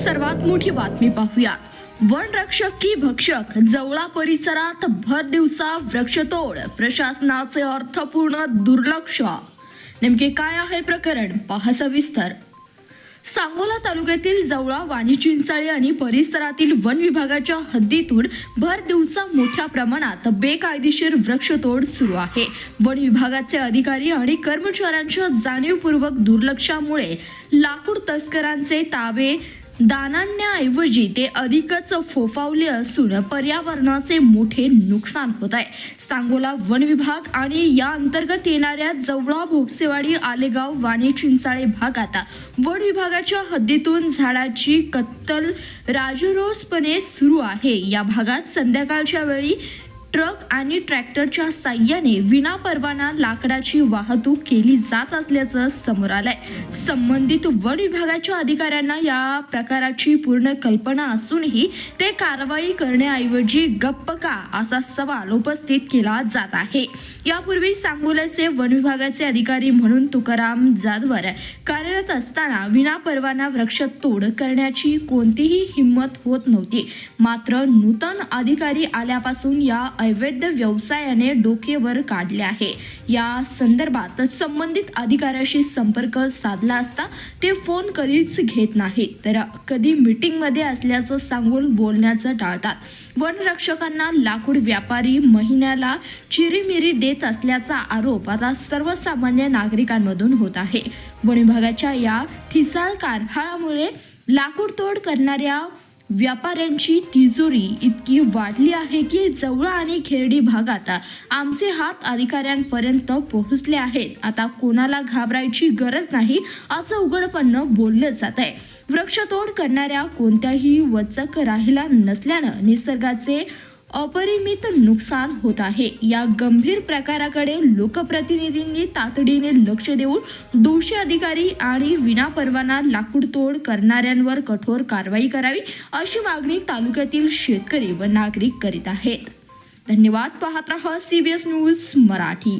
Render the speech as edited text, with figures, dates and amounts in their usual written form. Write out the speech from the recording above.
सर्वात मोठी बातमी पाहूया। वन रक्षक की भक्षक, जवळा परिसरात भर दिवसा वृक्षतोड, प्रशासनाचे अर्थपूर्ण दुर्लक्ष। नेमके काय आहे प्रकरण, पहा सविस्तर। सांगोला तालुक्यातील जवळा, वाणी चिंचाळे आणि परिसरातील वन विभागाच्या हद्दीतून भर दिवसा मोठ्या प्रमाणात बेकायदेशीर वृक्षतोड सुरू आहे। वन विभागाचे अधिकारी आणि कर्मचाऱ्यांच्या जाणीवपूर्वक दुर्लक्षामुळे लाकूड तस्करांचे ताबे दानांऐवजी ते अधिकच फोफावले असून पर्यावरणाचे मोठे नुकसान होत आहे। सांगोला वन विभाग आणि या अंतर्गत येणाऱ्या जवळा, भोपसेवाडी, आलेगाव, वाणी चिंचाळे भागात वन विभागाच्या हद्दीतून झाडाची कत्तल राजरोसपणे सुरू आहे। या भागात संध्याकाळच्या वेळी ट्रक आणि ट्रॅक्टरच्या साह्याने विनापरवाना लाकडाची वाहतूक केली जात असल्याचं समोर आलंय। संबंधित वन विभागाच्या अधिकाऱ्यांना या प्रकाराची पूर्ण कल्पना असूनही ते कारवाई करण्याऐवजी गप्प का, असा सवाल उपस्थित केला जात आहे। यापूर्वी सांगोल्याचे वन विभागाचे अधिकारी म्हणून तुकाराम जाधवर कार्यरत असताना विनापरवाना वृक्षतोड करण्याची कोणतीही हिंमत होत नव्हती। मात्र नूतन अधिकारी आल्यापासून या अवैध व्यवसायाने डोके वर काढले आहे। या संदर्भात संबंधित अधिकाऱ्याशी संपर्क साधला असता ते फोन कधीच घेत नाहीत, तर कधी मीटिंग मध्ये असल्याचं सांगून बोलण्याचं टाळतात। वन रक्षकांना लाकूड व्यापारी महिन्याला चिरीमिरी देत असल्याचा आरोप आता सर्वसामान्य नागरिकांमधून होत आहे। वन विभागाच्या या ठिसाळ कारभारामुळे लाकूड तोड करणाऱ्या व्यापाऱ्यांची तिजोरी इतकी वाढली आहे की जवळा आणि खेरडी भागात आमचे हात अधिकाऱ्यांपर्यंत पोहोचले आहेत। आता कोणाला घाबरायची गरज नाही असं उघडपणे बोललं जात आहे। वृक्षतोड करणाऱ्या कोणत्याही वचक राहिला नसल्यानं निसर्गाचे अपरिमित नुकसान होत आहे। या गंभीर प्रकाराकडे लोकप्रतिनिधींनी तातडीने लक्ष देऊन दोषी अधिकारी आणि विनापरवाना लाकूड तोड करणाऱ्यांवर कठोर कारवाई करावी, अशी मागणी तालुक्यातील शेतकरी व नागरिक करीत आहेत। धन्यवाद। पाहत रहा CBS न्यूज मराठी।